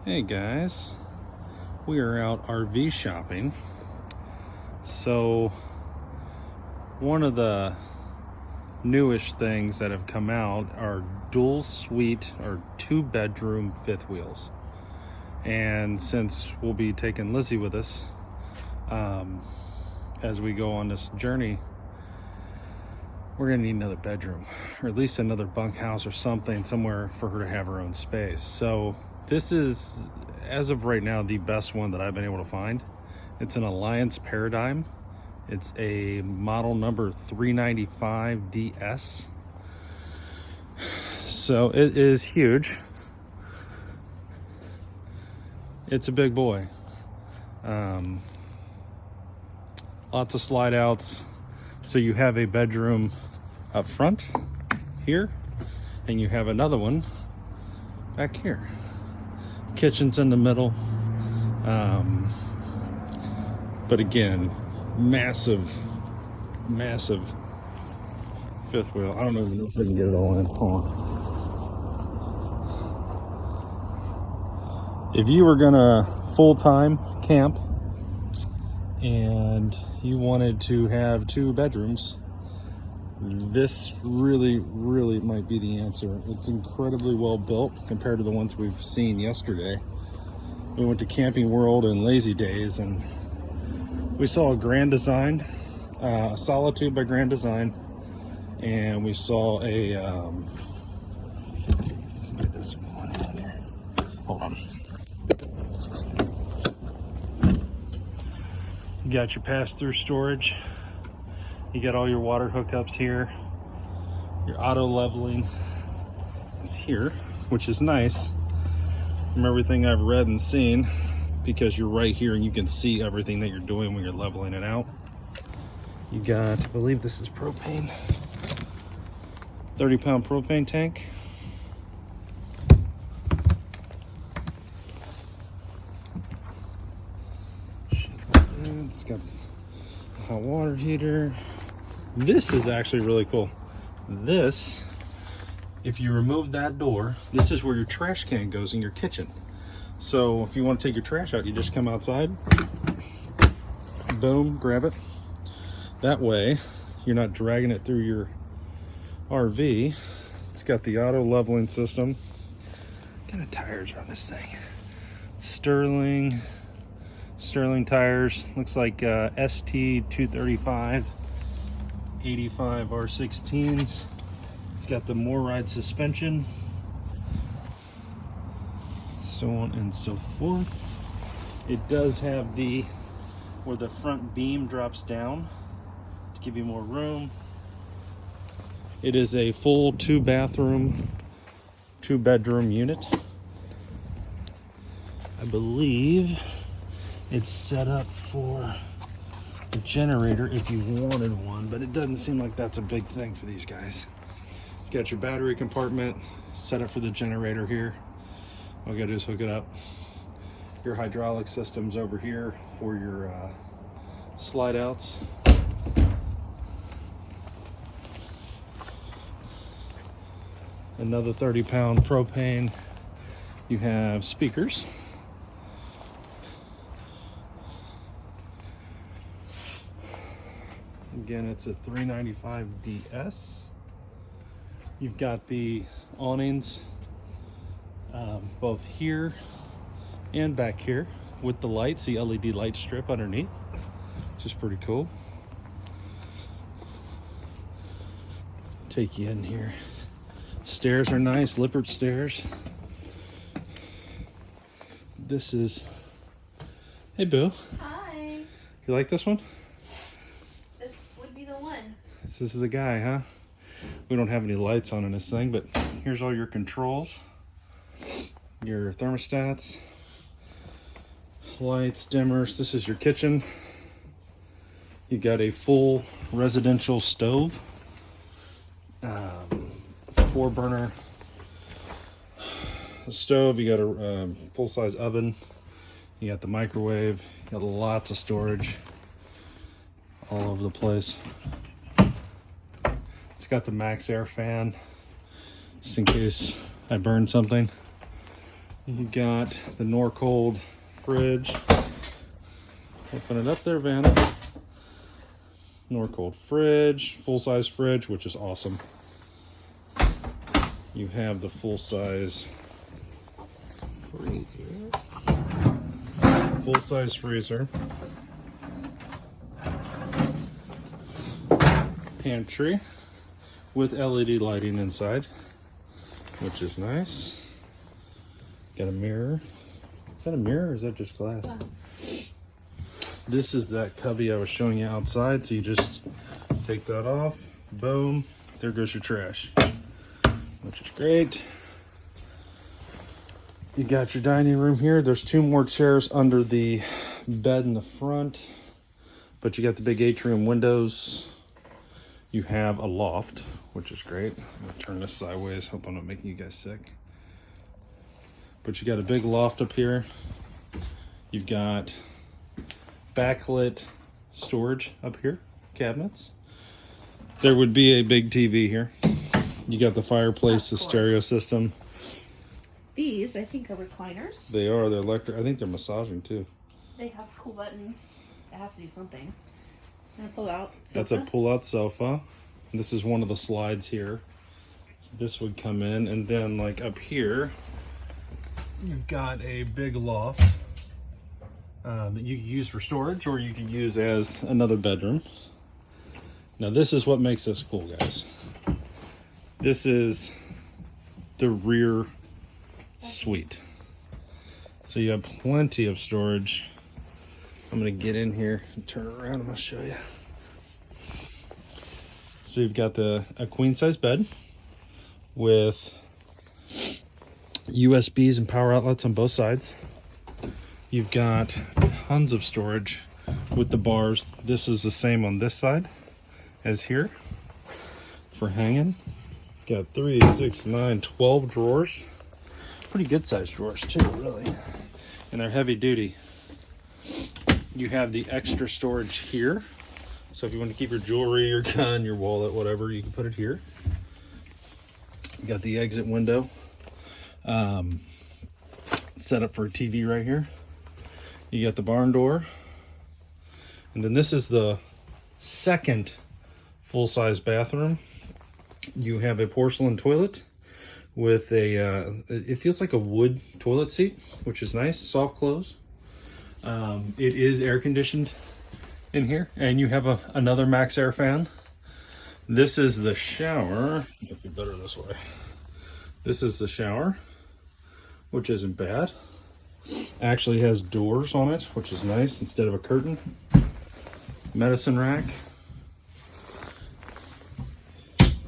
Hey guys, we are out RV shopping. So one of the newish things that have come out are dual suite or 2-bedroom fifth wheels. And since we'll be taking Lizzie with us as we go on this journey, we're gonna need another bedroom, or at least another bunkhouse or something, somewhere for her to have her own space. So this is, as of right now, the best one that I've been able to find. It's an Alliance Paradigm. It's a model number 395DS. So it is huge. It's a big boy. Lots of slide outs. So you have a bedroom up front here, and you have another one back here. Kitchen's in the middle. But again, massive fifth wheel. I don't even know if I can get it all in. Hold on. If you were gonna full-time camp and you wanted to have 2 bedrooms, this really might be the answer. It's incredibly well built compared to the ones we've seen yesterday. We went to Camping World and Lazy Days, and we saw a Grand Design, Solitude by Grand Design, and we saw a get this one in here. Hold on. You got your pass-through storage. You got all your water hookups here. Your auto leveling is here, which is nice from everything I've read and seen, because you're right here and you can see everything that you're doing when you're leveling it out. You got, I believe this is propane, 30-pound propane tank. It's got a hot water heater. This is actually really cool. This, if you remove that door, this is where your trash can goes in your kitchen. So if you want to take your trash out, you just come outside, boom, grab it. That way, you're not dragging it through your RV. It's got the auto leveling system. What kind of tires are on this thing? Sterling tires. Looks like ST 235 85 R16s. It's got the more ride suspension, so on and so forth. It does have the where the front beam drops down to give you more room. It is a full 2-bathroom, 2-bedroom unit. I believe it's set up for a generator if you wanted one, but it doesn't seem like that's a big thing for these guys. You got your battery compartment set up for the generator here. All you gotta do is hook it up. Your hydraulic system's over here for your slide outs. Another 30-pound propane. You have speakers. Again, it's a 395DS. You've got the awnings both here and back here with the lights, the LED light strip underneath, which is pretty cool. Take you in here. Stairs are nice, Lippert stairs. This is, hey Boo. Hi. You like this one? This would be the one. This is the guy, huh? We don't have any lights on in this thing, but here's all your controls. Your thermostats, lights, dimmers. This is your kitchen. You got a full residential stove, 4-burner stove. You got a full-size oven. You got the microwave. You got lots of storage all over the place. It's got the max air fan, just in case I burn something. You got the Norcold fridge. Open it up there, Vanna. Norcold fridge, full-size fridge, which is awesome. You have the full-size freezer. Full-size freezer. Pantry with LED lighting inside, which is nice. Got a mirror. Is that a mirror or is that just glass? Glass. This is that cubby I was showing you outside, so you just take that off, boom, there goes your trash, which is great. You got your dining room here. There's 2 more chairs under the bed in the front, but you got the big atrium windows. You have a loft, which is great. I'm gonna turn this sideways, hope I'm not making you guys sick. But you got a big loft up here. You've got backlit storage up here, cabinets. There would be a big TV here. You got the fireplace, the stereo system. These, I think, are recliners. They are, they're electric. I think they're massaging too. They have cool buttons. It has to do something. And a pull-out sofa. That's a pull-out sofa. This is one of the slides here. This would come in, and then like up here, you've got a big loft that you can use for storage, or you can use as another bedroom. Now this is what makes this cool, guys. This is the rear suite. So you have plenty of storage. I'm gonna get in here and turn it around and I'll show you. So you've got a queen size bed with USBs and power outlets on both sides. You've got tons of storage with the bars. This is the same on this side as here for hanging. Got 3, 6, 9, 12 drawers. Pretty good sized drawers too, really. And they're heavy duty. You have the extra storage here. So if you want to keep your jewelry, your gun, your wallet, whatever, you can put it here. You got the exit window set up for a TV right here. You got the barn door. And then this is the second full-size bathroom. You have a porcelain toilet with a, it feels like a wood toilet seat, which is nice, soft close. It is air conditioned in here, and you have another max air fan. This is the shower. It'd be better this way. This is the shower, which isn't bad. Actually has doors on it, which is nice instead of a curtain. Medicine rack.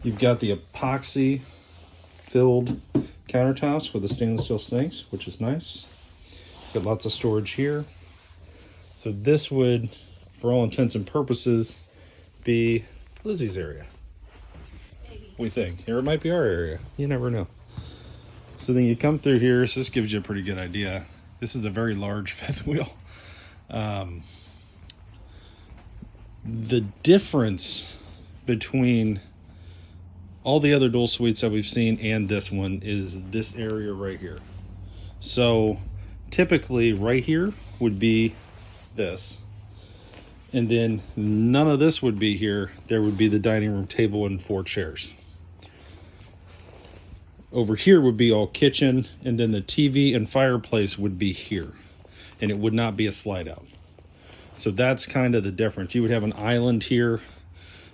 You've got the epoxy filled countertops with the stainless steel sinks, which is nice. Got lots of storage here. So this would, for all intents and purposes, be Lizzie's area. Maybe. We think. Or it might be our area. You never know. So then you come through here, so this gives you a pretty good idea. This is a very large fifth wheel. The difference between all the other dual suites that we've seen and this one is this area right here. So typically right here would be this, and then none of this would be here. There would be the dining room table and 4 chairs. Over here would be all kitchen, and then the TV and fireplace would be here, and it would not be a slide out. So that's kind of the difference. You would have an island here.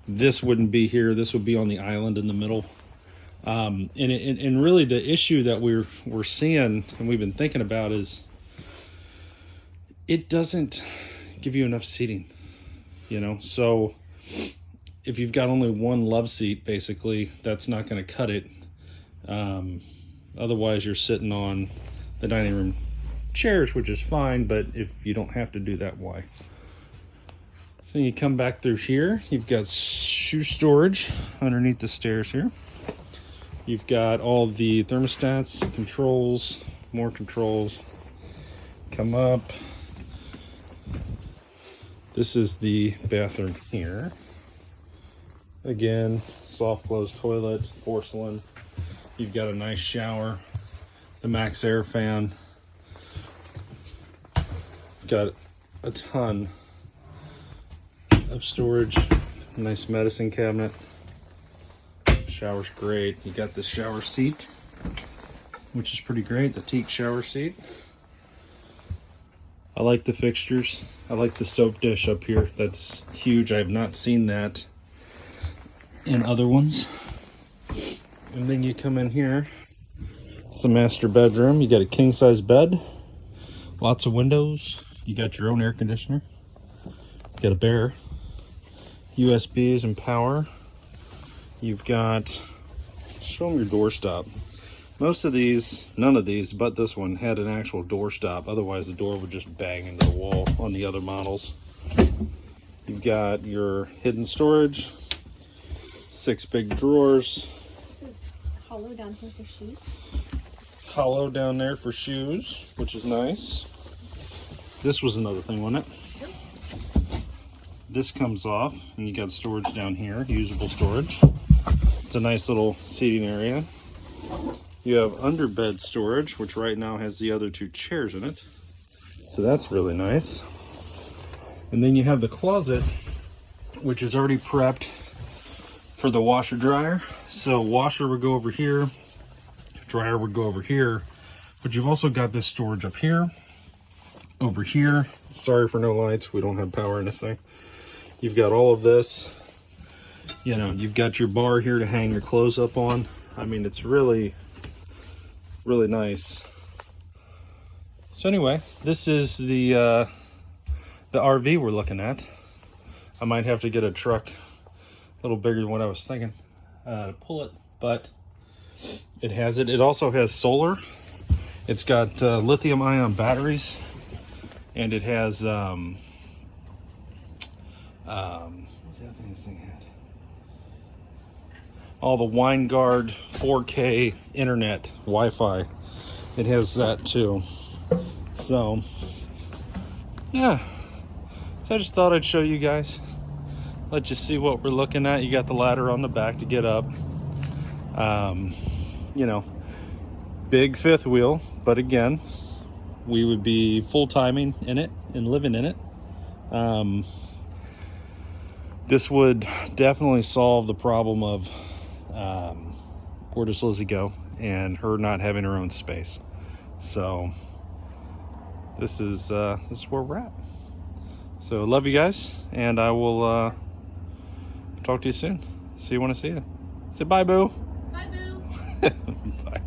This wouldn't be here. This would be on the island in the middle. And really the issue that we're seeing and we've been thinking about is it doesn't give you enough seating, you know? So if you've got only one love seat, basically, that's not going to cut it. Otherwise you're sitting on the dining room chairs, which is fine, but if you don't have to do that, why? So you come back through here, you've got shoe storage underneath the stairs here. You've got all the thermostats, controls, more controls. Come up. This is the bathroom here. Again, soft close toilet, porcelain. You've got a nice shower. the Max Air fan. Got a ton of storage. Nice medicine cabinet. Shower's great. You got this shower seat, which is pretty great. The teak shower seat. I like the fixtures. I like the soap dish up here. That's huge. I have not seen that in other ones. And then you come in here. It's the master bedroom. You got a king size bed. Lots of windows. You got your own air conditioner. You got a bear. USBs and power. You've got, show them your doorstop. Most of these, none of these, but this one had an actual doorstop. Otherwise, the door would just bang into the wall on the other models. You've got your hidden storage, 6 big drawers. This is hollow down here for shoes. Hollow down there for shoes, which is nice. This was another thing, wasn't it? This comes off, and you got storage down here, usable storage. It's a nice little seating area. You have underbed storage, which right now has the other 2 chairs in it. So that's really nice. And then you have the closet, which is already prepped for the washer dryer. So washer would go over here, dryer would go over here, but you've also got this storage up here, over here. Sorry for no lights, we don't have power in this thing. You've got all of this. You know, you've got your bar here to hang your clothes up on. I mean, it's really, really nice. So anyway, this is the RV we're looking at. I might have to get a truck a little bigger than what I was thinking to pull it, but it has it. It also has solar. It's got lithium-ion batteries, and it has what's the other thing this thing had? All the WineGuard 4K internet Wi-Fi. It has that too. So yeah, so I just thought I'd show you guys, let you see what we're looking at. You got the ladder on the back to get up. You know, big 5th wheel, but again, we would be full-timing in it and living in it. This would definitely solve the problem of where does Lizzie go and her not having her own space. So this is where we're at. So love you guys, and I will talk to you soon. See you when I see you. Say bye, boo. Bye, boo. Bye.